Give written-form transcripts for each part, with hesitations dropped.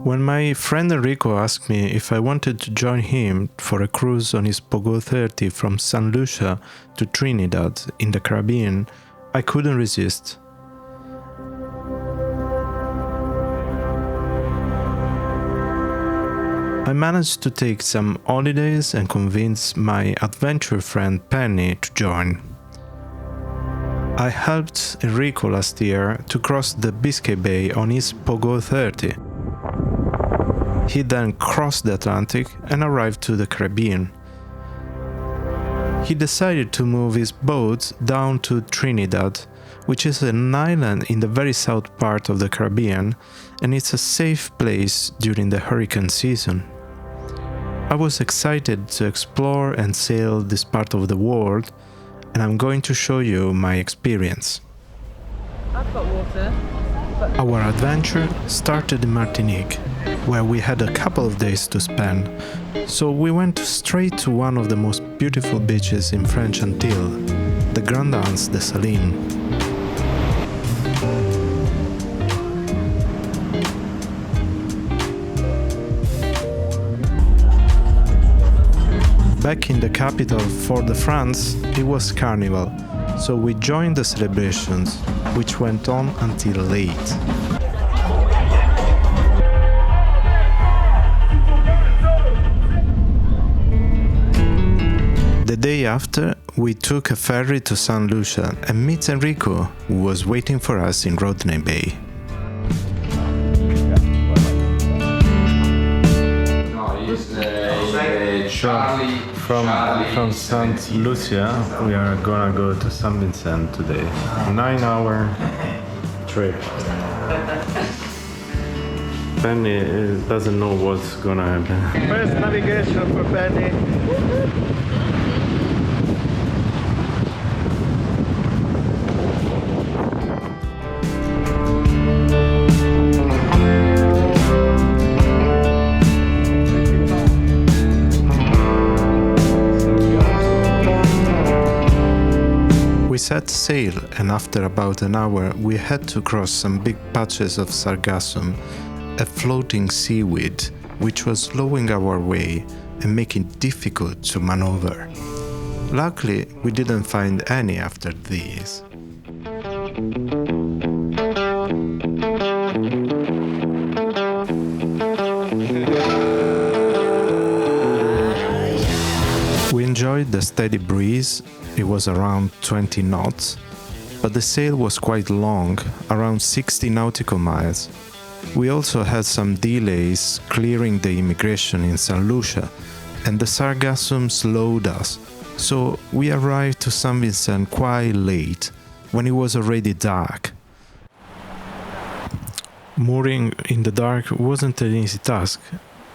When my friend Enrico asked me if I wanted to join him for a cruise on his Pogo 30 from St. Lucia to Trinidad in the Caribbean, I couldn't resist. I managed to take some holidays and convince my adventure friend Penny to join. I helped Enrico last year to cross the Biscay Bay on his Pogo 30. He then crossed the Atlantic and arrived to the Caribbean. He decided to move his boat down to Trinidad, which is an island in the very south part of the Caribbean, and it's a safe place during the hurricane season. I was excited to explore and sail this part of the world, and I'm going to show you my experience. I've got water. Our adventure started in Martinique, where we had a couple of days to spend, so we went straight to one of the most beautiful beaches in French Antilles, the Grenadines de Salines. Back in the capital, Fort-de-France, it was Carnival, so we joined the celebrations, which went on until late. The day after, we took a ferry to St. Lucia and met Enrico, who was waiting for us in Rodney Bay. From St. Lucia, we are gonna go to St. Vincent today. 9-hour trip. Penny doesn't know what's gonna happen. First navigation for Penny. We set sail, and after about an hour we had to cross some big patches of sargassum, a floating seaweed, which was slowing our way and making it difficult to maneuver. Luckily, we didn't find any after these. We enjoyed the steady breeze. It was around 20 knots, but the sail was quite long, around 60 nautical miles. We also had some delays clearing the immigration in St. Lucia, and the sargassum slowed us, so we arrived to St. Vincent quite late, when it was already dark. Mooring in the dark wasn't an easy task.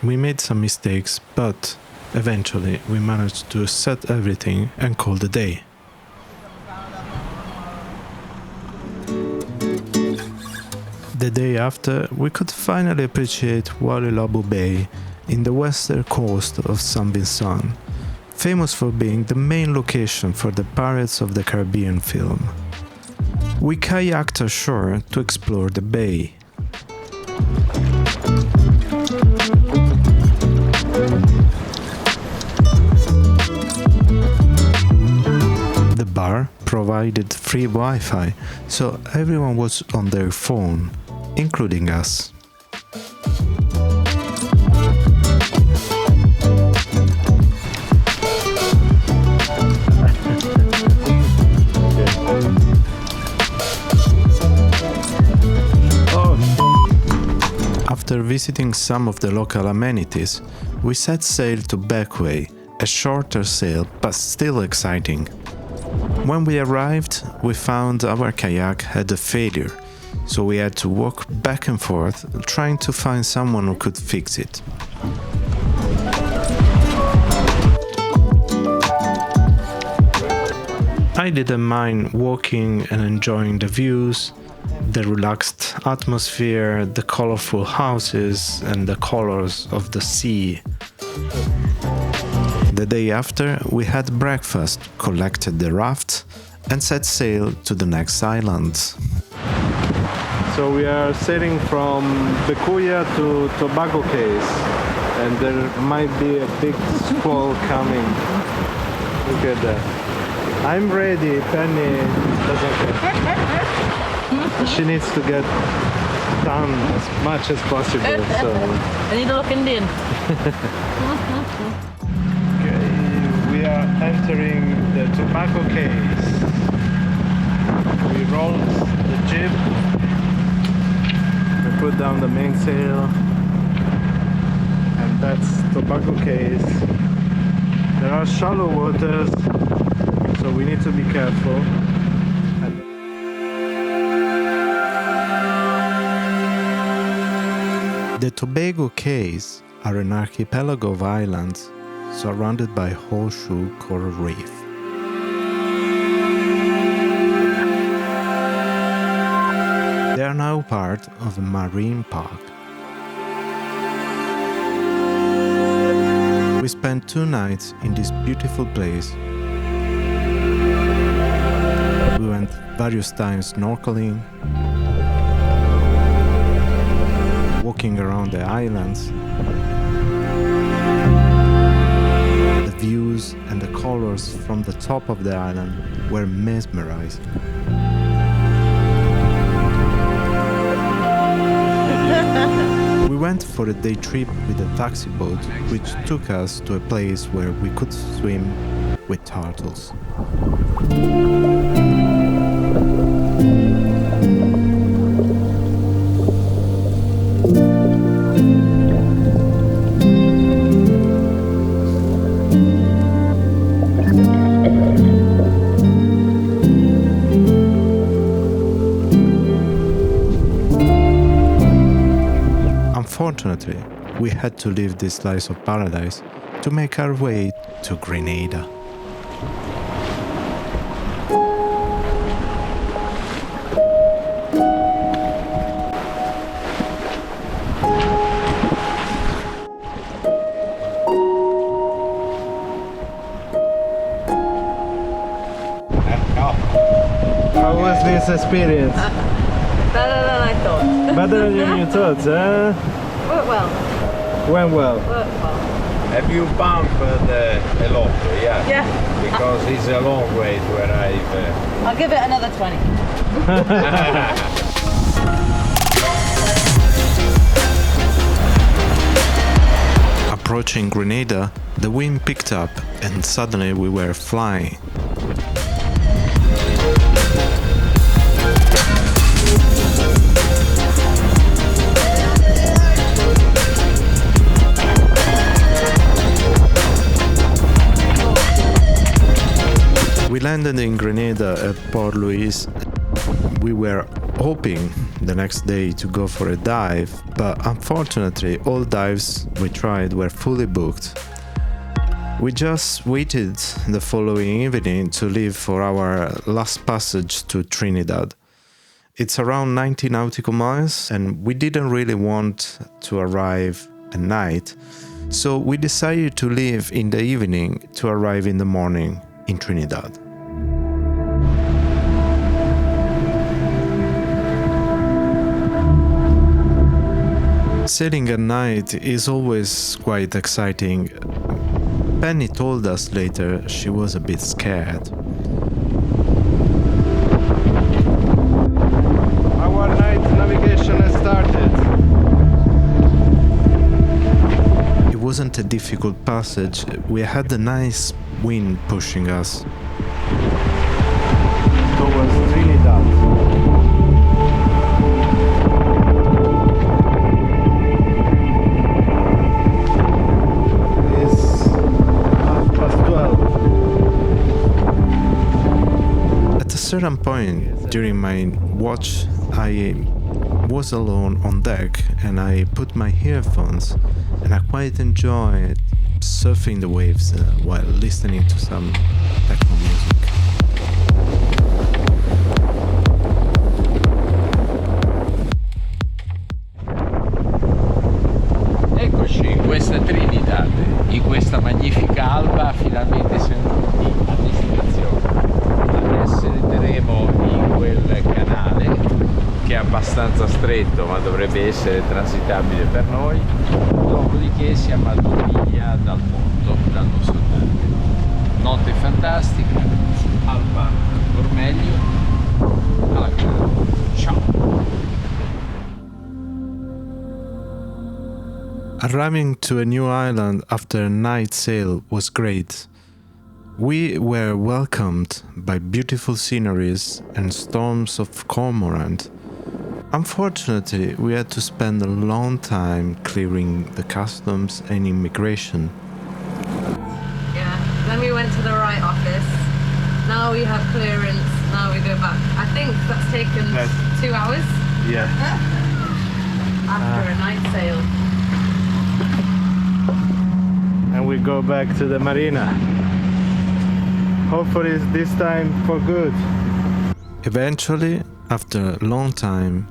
We made some mistakes, but eventually we managed to set everything and call it a day. The day after, we could finally appreciate Walilabu Bay in the western coast of St. Vincent, famous for being the main location for the Pirates of the Caribbean film. We kayaked ashore to explore the bay. The bar provided free Wi-Fi, so everyone was on their phone, including us. After visiting some of the local amenities, we set sail to Beckway, a shorter sail but still exciting. When we arrived, we found our kayak had a failure, so we had to walk back and forth trying to find someone who could fix it. I didn't mind walking and enjoying the views, the relaxed atmosphere, the colorful houses, and the colors of the sea. The day after, we had breakfast, collected the raft, and set sail to the next island. So we are sailing from Becuya to Tobago Cays, and there might be a big squall coming. Look at that. I'm ready. Penny doesn't care. She needs to get done as much as possible. So I need to look Indian. okay, we are entering the Tobago Cays. We rolled the jib. We put down the mainsail, and that's Tobago Cays. There are shallow waters, so we need to be careful. The Tobago Cays are an archipelago of islands surrounded by horseshoe coral reef. They are now part of a marine park. We spent 2 nights in this beautiful place. We went various times snorkeling, walking around the islands. The views and the colors from the top of the island were mesmerizing. We went for a day trip with a taxi boat, which took us to a place where we could swim with turtles. Unfortunately, we had to leave this slice of paradise to make our way to Grenada. How was this experience? Better than I thought. Better than you thought, eh? Worked well. Went well. Worked well. Have you bumped a lot? Yeah. Yeah. Because it's a long way to arrive. I'll give it another 20. Approaching Grenada, the wind picked up and suddenly we were flying. We landed in Grenada at Port Louis. We were hoping the next day to go for a dive, but unfortunately all dives we tried were fully booked. We just waited the following evening to leave for our last passage to Trinidad. It's around 90 nautical miles and we didn't really want to arrive at night, so we decided to leave in the evening to arrive in the morning in Trinidad. Sailing at night is always quite exciting. Penny told us later she was a bit scared. Our night navigation has started. It wasn't a difficult passage. We had a nice wind pushing us towards Trinidad. At a certain point during my watch, I was alone on deck and I put my earphones and I quite enjoyed surfing the waves while listening to some techno music. Eccoci in questa Trinidad, in questa magnifica alba, finalmente siamo a destinazione. Adesso entreremo in quel canale che è abbastanza stretto, ma dovrebbe essere transitabile per noi. Dopodiché siamo a 2 miglia dal porto, dal nostro target. Notte fantastica, alba ancora meglio. Alla grande. Ciao! Arriving to a new island after a night sail was great. We were welcomed by beautiful sceneries and storms of cormorant. Unfortunately, we had to spend a long time clearing the customs and immigration. Yeah, then we went to the right office. Now we have clearance, now we go back. I think that's taken 2 hours Yeah. after a night sail. And we go back to the marina. Hopefully it's this time for good. Eventually, after a long time,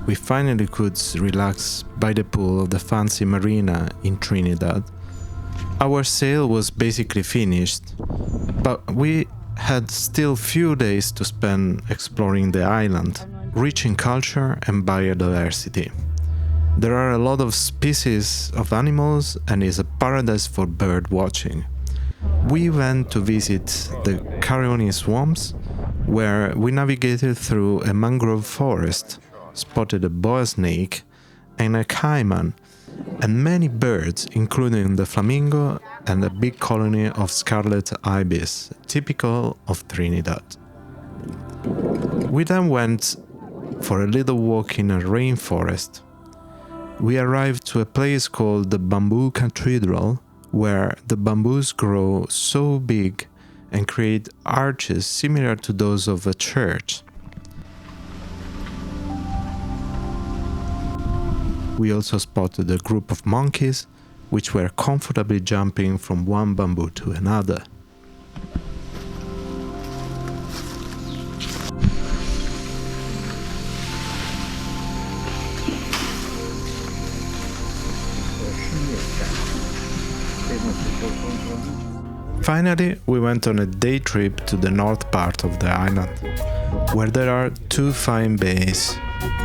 we finally could relax by the pool of the fancy marina in Trinidad. Our sail was basically finished, but we had still few days to spend exploring the island, rich in culture and biodiversity. There are a lot of species of animals and is a paradise for bird watching. We went to visit the Carioni swamps, where we navigated through a mangrove forest, spotted a boa snake and a caiman, and many birds, including the flamingo and a big colony of scarlet ibis, typical of Trinidad. We then went for a little walk in a rainforest. We arrived to a place called the Bamboo Cathedral, where the bamboos grow so big and create arches similar to those of a church. We also spotted a group of monkeys, which were comfortably jumping from one bamboo to another. Finally, we went on a day trip to the north part of the island, where there are 2 fine bays,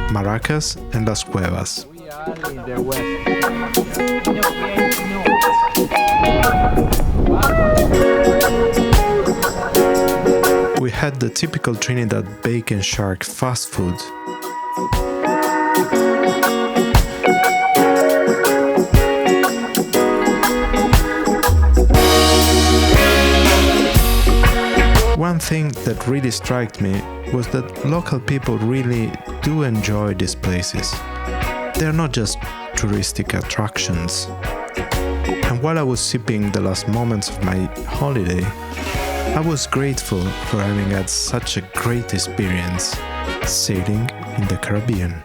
Maracas and Las Cuevas. We are in the west. We had the typical Trinidad bacon shark fast food. One thing that really struck me was that local people really do enjoy these places. They're not just touristic attractions. And while I was sipping the last moments of my holiday, I was grateful for having had such a great experience sailing in the Caribbean.